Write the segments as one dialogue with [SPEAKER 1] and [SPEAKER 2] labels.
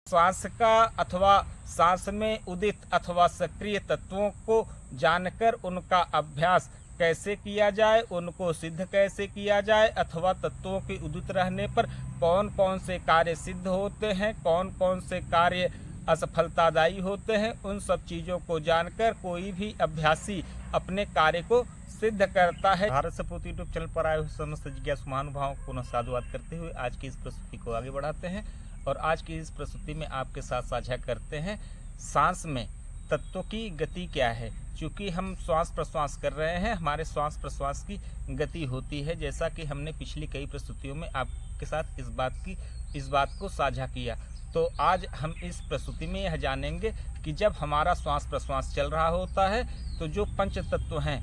[SPEAKER 1] श्वास का अथवा सांस में उदित अथवा सक्रिय तत्वों को जानकर उनका अभ्यास कैसे किया जाए, उनको सिद्ध कैसे किया जाए, अथवा तत्वों के उदित रहने पर कौन कौन से कार्य सिद्ध होते हैं, कौन कौन से कार्य असफलतादायी होते हैं, उन सब चीज़ों को जानकर कोई भी अभ्यासी अपने कार्य को सिद्ध करता है। भारत सपूत यूट्यूब चैनल पर आए हुए समस्त जिज्ञासु महानुभावों को पुनः साधुवाद करते हुए आज की इस प्रस्तुति को आगे बढ़ाते हैं और आज की इस प्रस्तुति में आपके साथ साझा करते हैं सांस में तत्वों की गति क्या है। चूँकि हम श्वास प्रश्वास कर रहे हैं, हमारे श्वास प्रश्वास की गति होती है, जैसा कि हमने पिछली कई प्रस्तुतियों में आपके साथ इस बात को साझा किया। तो आज हम इस प्रस्तुति में यह जानेंगे कि जब हमारा श्वास प्रश्वास चल रहा होता है तो जो पंच तत्व हैं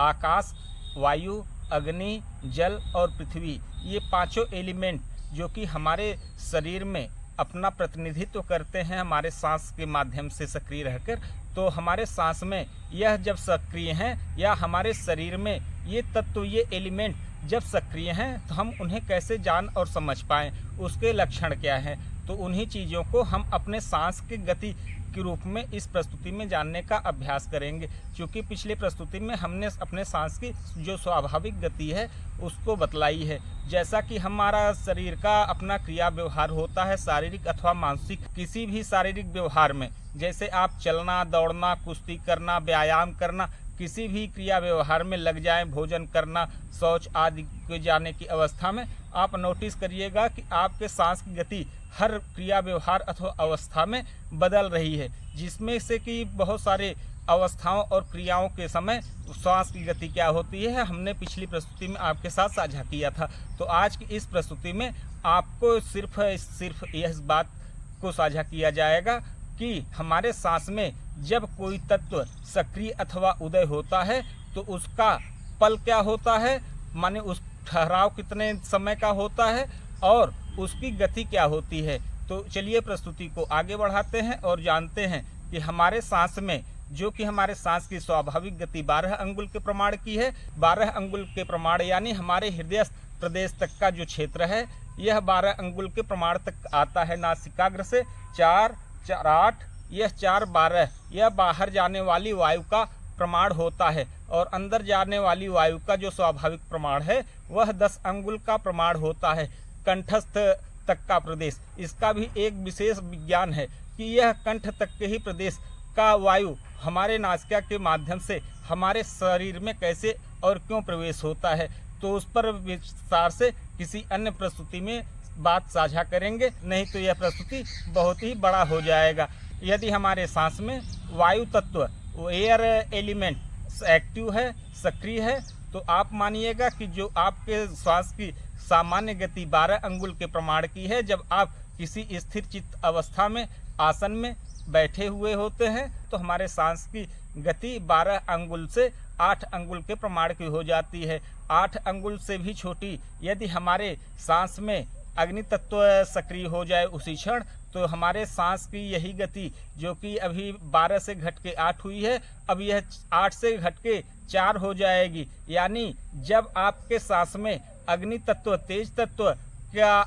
[SPEAKER 1] आकाश, वायु, अग्नि, जल और पृथ्वी, ये पांचों एलिमेंट जो कि हमारे शरीर में अपना प्रतिनिधित्व करते हैं हमारे सांस के माध्यम से सक्रिय रहकर, तो हमारे सांस में यह जब सक्रिय हैं या हमारे शरीर में ये तत्व, ये एलिमेंट जब सक्रिय हैं तो हम उन्हें कैसे जान और समझ पाएँ, उसके लक्षण क्या हैं। तो उन्हीं चीज़ों को हम अपने सांस की गति के रूप में इस प्रस्तुति में जानने का अभ्यास करेंगे। क्योंकि पिछले प्रस्तुति में हमने अपने सांस की जो स्वाभाविक गति है उसको बतलाई है। जैसा कि हमारा शरीर का अपना क्रिया व्यवहार होता है, शारीरिक अथवा मानसिक किसी भी शारीरिक व्यवहार में, जैसे आप चलना, दौड़ना, कुश्ती करना, व्यायाम करना, किसी भी क्रिया व्यवहार में लग जाएं, भोजन करना, शौच आदि के जाने की अवस्था में आप नोटिस करिएगा कि आपके सांस की गति हर क्रिया व्यवहार अथवा अवस्था में बदल रही है, जिसमें से कि बहुत सारे अवस्थाओं और क्रियाओं के समय श्वास की गति क्या होती है हमने पिछली प्रस्तुति में आपके साथ साझा किया था। तो आज की इस प्रस्तुति में आपको सिर्फ यह बात को साझा किया जाएगा कि हमारे सांस में जब कोई तत्व सक्रिय अथवा उदय होता है तो उसका पल क्या होता है, माने उस ठहराव कितने समय का होता है और उसकी गति क्या होती है। तो चलिए प्रस्तुति को आगे बढ़ाते हैं और जानते हैं कि हमारे सांस में जो कि हमारे सांस की स्वाभाविक गति 12 अंगुल के प्रमाण की है। 12 अंगुल के प्रमाण यानी हमारे हृदय प्रदेश तक का जो क्षेत्र है यह 12 अंगुल के प्रमाण तक आता है। नासिकाग्र से 4, 4, 8, यह 4, 12 यह बाहर जाने वाली वायु का प्रमाण होता है और अंदर जाने वाली वायु का जो स्वाभाविक प्रमाण है वह 10 अंगुल का प्रमाण होता है। कंठस्थ तक का प्रदेश, इसका भी एक विशेष विज्ञान है कि यह कंठ तक के ही प्रदेश का वायु हमारे नासिका के माध्यम से हमारे शरीर में कैसे और क्यों प्रवेश होता है। तो उस पर विस्तार से किसी अन्य प्रस्तुति में बात साझा करेंगे, नहीं तो यह प्रस्तुति बहुत ही बड़ा हो जाएगा। यदि हमारे सांस में वायु तत्व एयर एलिमेंट एक्टिव है, सक्रिय है, तो आप मानिएगा कि जो आपके श्वास की सामान्य गति 12 अंगुल के प्रमाण की है। जब आप किसी स्थिर चित्त अवस्था में आसन में बैठे हुए होते हैं तो हमारे सांस की गति 12 अंगुल से 8 अंगुल के प्रमाण की हो जाती है। 8 अंगुल से भी छोटी यदि हमारे सांस में अग्नि तत्व सक्रिय हो जाए उसी क्षण, तो हमारे सांस की यही गति जो कि अभी 12 से घट के 8 हुई है, अब यह 8 से घट के 4 हो जाएगी। यानी जब आपके सांस में अग्नि तत्व, तेज तत्व का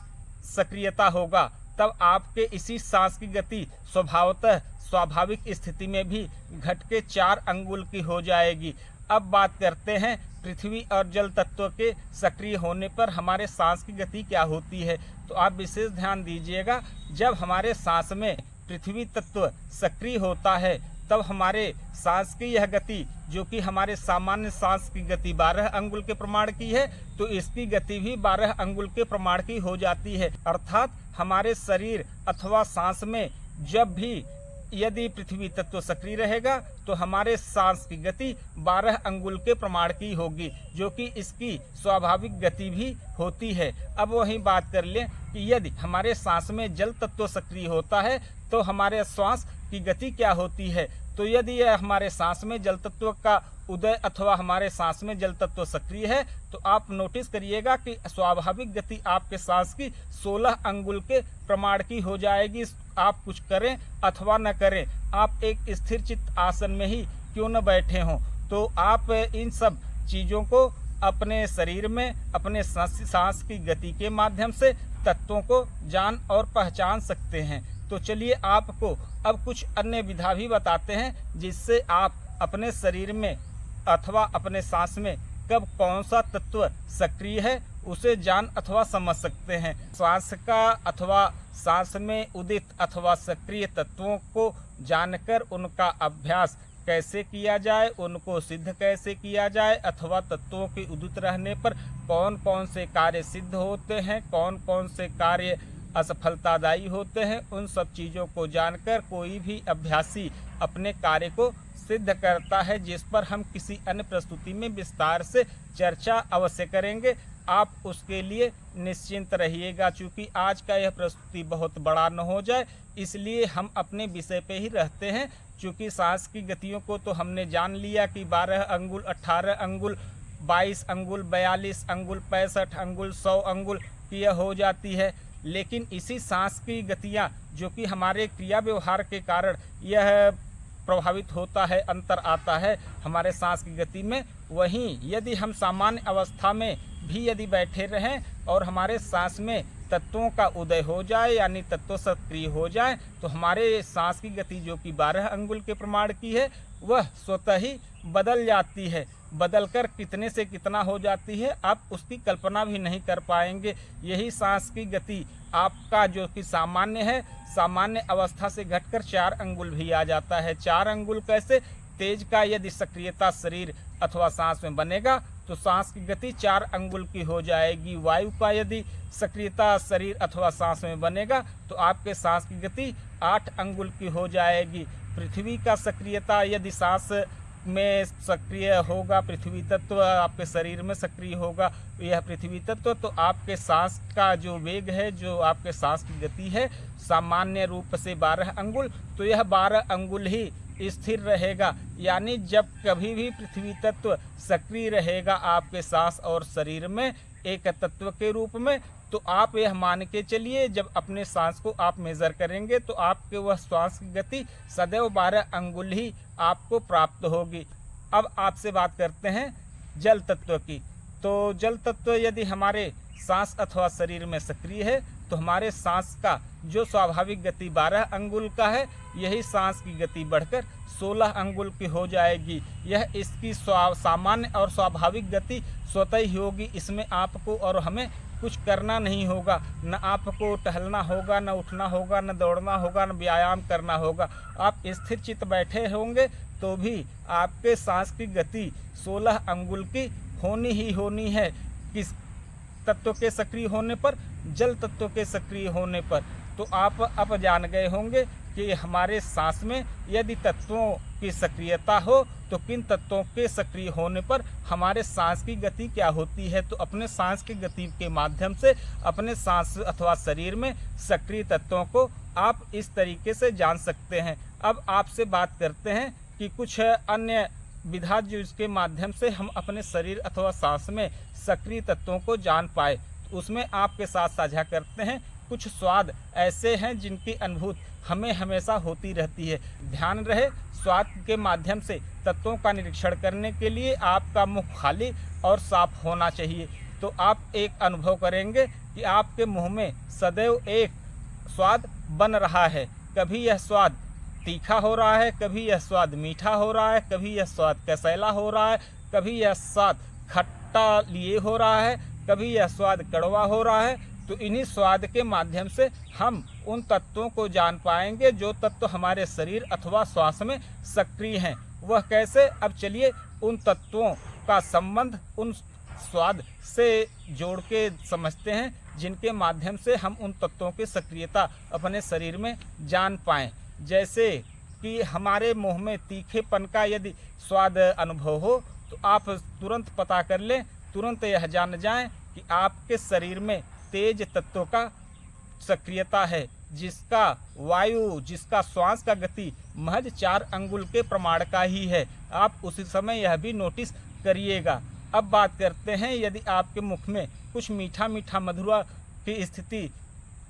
[SPEAKER 1] सक्रियता होगा तब आपके इसी सांस की गति स्वभावतः स्वाभाविक स्थिति में भी घट के 4 अंगुल की हो जाएगी। अब बात करते हैं पृथ्वी और जल तत्व के सक्रिय होने पर हमारे सांस की गति क्या होती है। तो आप विशेष ध्यान दीजिएगा, जब हमारे सांस में पृथ्वी तत्व सक्रिय होता है तब हमारे सांस की यह गति जो कि हमारे सामान्य सांस की गति 12 अंगुल के प्रमाण की है, तो इसकी गति भी 12 अंगुल के प्रमाण की हो जाती है। अर्थात हमारे शरीर अथवा सांस में जब भी यदि पृथ्वी तत्व सक्रिय रहेगा तो हमारे सांस की गति 12 अंगुल के प्रमाण की होगी, जो कि इसकी स्वाभाविक गति भी होती है। अब वही बात कर लें कि यदि हमारे सांस में जल तत्व सक्रिय होता है तो हमारे श्वास की गति क्या होती है। तो यदि हमारे सांस में जल तत्व का उदय अथवा हमारे सांस में जल तत्व सक्रिय है तो आप नोटिस करिएगा कि स्वाभाविक गति आपके सांस की 16 अंगुल के प्रमाण की हो जाएगी। आप कुछ करें अथवा न करें, आप एक स्थिर चित्त आसन में ही क्यों न बैठे हों, तो आप इन सब चीज़ों को अपने शरीर में अपने सांस की गति के माध्यम से तत्वों को जान और पहचान सकते हैं। तो चलिए आपको अब कुछ अन्य विधा भी बताते हैं, जिससे आप अपने शरीर में अथवा अपने सांस में कब कौन सा तत्व सक्रिय है उसे जान अथवा समझ सकते हैं। सांस का अथवा सांस में उदित अथवा सक्रिय तत्वों को जानकर उनका अभ्यास कैसे किया जाए, उनको सिद्ध कैसे किया जाए, अथवा तत्वों के उदित रहने पर कौन कौन से कार्य सिद्ध होते हैं, कौन कौन से कार्य असफलतादायी होते हैं, उन सब चीज़ों को जानकर कोई भी अभ्यासी अपने कार्य को सिद्ध करता है, जिस पर हम किसी अन्य प्रस्तुति में विस्तार से चर्चा अवश्य करेंगे। आप उसके लिए निश्चिंत रहिएगा। चूँकि आज का यह प्रस्तुति बहुत बड़ा न हो जाए, इसलिए हम अपने विषय पे ही रहते हैं। चूँकि सांस की गतियों को तो हमने जान लिया कि 12 अंगुल, 18 अंगुल, 22 अंगुल, 42 अंगुल, 65 अंगुल, 100 अंगुल की यह हो जाती है। लेकिन इसी सांस की गतियाँ जो कि हमारे क्रिया व्यवहार के कारण यह प्रभावित होता है, अंतर आता है हमारे सांस की गति में, वहीं यदि हम सामान्य अवस्था में भी यदि बैठे रहें और हमारे सांस में तत्वों का उदय हो जाए यानी तत्व सक्रिय हो जाए, तो हमारे सांस की गति जो कि 12 अंगुल के प्रमाण की है वह स्वतः ही बदल जाती है। बदलकर कितने से कितना हो जाती है आप उसकी कल्पना भी नहीं कर पाएंगे। यही सांस की गति आपका जो कि सामान्य है, सामान्य अवस्था से घटकर 4 अंगुल भी आ जाता है। 4 अंगुल कैसे? तेज का यदि सक्रियता शरीर अथवा सांस में बनेगा तो सांस की गति 4 अंगुल की हो जाएगी। वायु का यदि सक्रियता शरीर अथवा सांस में बनेगा तो आपके सांस की गति 8 अंगुल की हो जाएगी। पृथ्वी का सक्रियता यदि सांस में सक्रिय होगा, पृथ्वी तत्व आपके शरीर में सक्रिय होगा, यह पृथ्वी तत्व, तो आपके सांस का जो वेग है, जो आपके सांस की गति है सामान्य रूप से 12 अंगुल, तो यह 12 अंगुल ही स्थिर रहेगा। यानी जब कभी भी पृथ्वी तत्व सक्रिय रहेगा आपके सांस और शरीर में एक तत्व के रूप में, तो आप यह मान के चलिए जब अपने सांस को आप मेज़र करेंगे तो आपके वह श्वास की गति सदैव 12 अंगुल ही आपको प्राप्त होगी। अब आपसे बात करते हैं जल तत्व की। तो जल तत्व यदि हमारे सांस अथवा शरीर में सक्रिय है तो हमारे सांस का जो स्वाभाविक गति 12 अंगुल का है, यही सांस की गति बढ़कर 16 अंगुल की हो जाएगी। यह इसकी सामान्य और स्वाभाविक गति स्वतः ही होगी। इसमें आपको और हमें कुछ करना नहीं होगा, न आपको टहलना होगा, न उठना होगा, न दौड़ना होगा, न व्यायाम करना होगा। आप स्थिर चित्त बैठे होंगे तो भी आपके सांस की गति 16 अंगुल की होनी ही होनी है। किस तत्व के सक्रिय होने पर? जल तत्व के सक्रिय होने पर। तो आप अब जान गए होंगे कि हमारे सांस में यदि तत्वों की सक्रियता हो तो किन तत्वों के सक्रिय होने पर हमारे सांस की गति क्या होती है। तो अपने सांस की गति के माध्यम से अपने सांस अथवा शरीर में सक्रिय तत्वों को आप इस तरीके से जान सकते हैं। अब आपसे बात करते हैं कि कुछ अन्य विधा जो इसके माध्यम से हम अपने शरीर अथवा सांस में सक्रिय तत्वों को जान पाए, उसमें आपके साथ साझा करते हैं। कुछ स्वाद ऐसे हैं जिनकी अनुभूति हमें हमेशा होती रहती है। ध्यान रहे, स्वाद के माध्यम से तत्वों का निरीक्षण करने के लिए आपका मुख खाली और साफ होना चाहिए। तो आप एक अनुभव करेंगे कि आपके मुंह में सदैव एक स्वाद बन रहा है। कभी यह स्वाद तीखा हो रहा है, कभी यह स्वाद मीठा हो रहा है, कभी यह स्वाद कसैला हो रहा है, कभी यह स्वाद खट्टा लिए हो रहा है, कभी यह स्वाद कड़वा हो रहा है। तो इन्हीं स्वाद के माध्यम से हम उन तत्वों को जान पाएंगे जो तत्व हमारे शरीर अथवा श्वास में सक्रिय हैं। वह कैसे? अब चलिए उन तत्वों का संबंध उन स्वाद से जोड़ के समझते हैं, जिनके माध्यम से हम उन तत्वों की सक्रियता अपने शरीर में जान पाएँ। जैसे कि हमारे मुंह में तीखेपन का यदि स्वाद अनुभव हो तो आप तुरंत पता कर लें, तुरंत यह जान जाएं कि आपके शरीर में तेज तत्वों का सक्रियता है, जिसका वायु, जिसका श्वास का गति महज 4 अंगुल के प्रमाण का ही है। आप उसी समय यह भी नोटिस करिएगा। अब बात करते हैं, यदि आपके मुख में कुछ मीठा मीठा मधुरा की स्थिति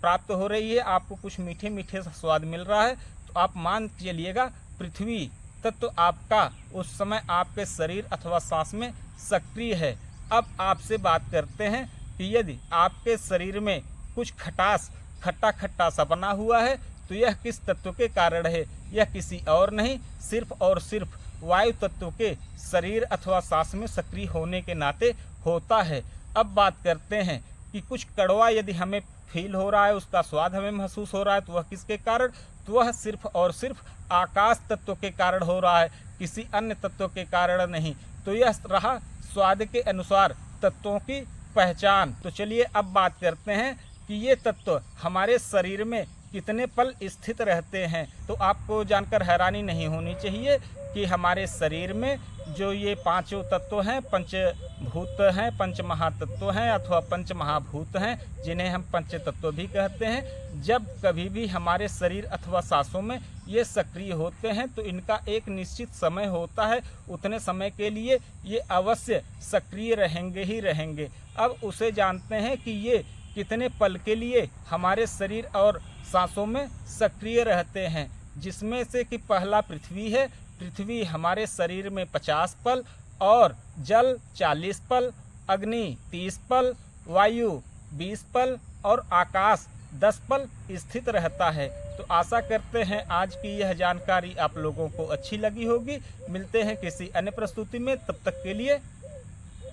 [SPEAKER 1] प्राप्त हो रही है, आपको कुछ मीठे मीठे स्वाद मिल रहा है, तो आप मान चलिएगा पृथ्वी तत्व आपका उस समय आपके शरीर अथवा सांस में सक्रिय है। अब आपसे बात करते हैं कि यदि आपके शरीर में कुछ खटास, खट्टा खट्टा सा बना हुआ है, तो यह किस तत्व के कारण है? यह किसी और नहीं, सिर्फ और सिर्फ वायु तत्व के शरीर अथवा सांस में सक्रिय होने के नाते होता है। अब बात करते हैं कि कुछ कड़वा यदि हमें फील हो रहा है, उसका स्वाद हमें महसूस हो रहा है, तो वह किसके कारण? तो वह सिर्फ और सिर्फ आकाश तत्व के कारण हो रहा है, किसी अन्य तत्व के कारण नहीं। तो यह रहा स्वाद के अनुसार तत्वों की पहचान। तो चलिए अब बात करते हैं कि ये तत्व हमारे शरीर में कितने पल स्थित रहते हैं। तो आपको जानकर हैरानी नहीं होनी चाहिए कि हमारे शरीर में जो ये पांचों तत्व हैं, पंचभूत हैं, पंच महातत्व हैं अथवा पंच महाभूत हैं, जिन्हें हम पंच तत्व भी कहते हैं, जब कभी भी हमारे शरीर अथवा सांसों में ये सक्रिय होते हैं तो इनका एक निश्चित समय होता है, उतने समय के लिए ये अवश्य सक्रिय रहेंगे ही रहेंगे। अब उसे जानते हैं कि ये कितने पल के लिए हमारे शरीर और सांसों में सक्रिय रहते हैं, जिसमें से कि पहला पृथ्वी है। पृथ्वी हमारे शरीर में 50 पल और जल 40 पल, अग्नि 30 पल, वायु 20 पल और आकाश 10 पल स्थित रहता है। तो आशा करते हैं आज की यह जानकारी आप लोगों को अच्छी लगी होगी। मिलते हैं किसी अन्य प्रस्तुति में, तब तक के लिए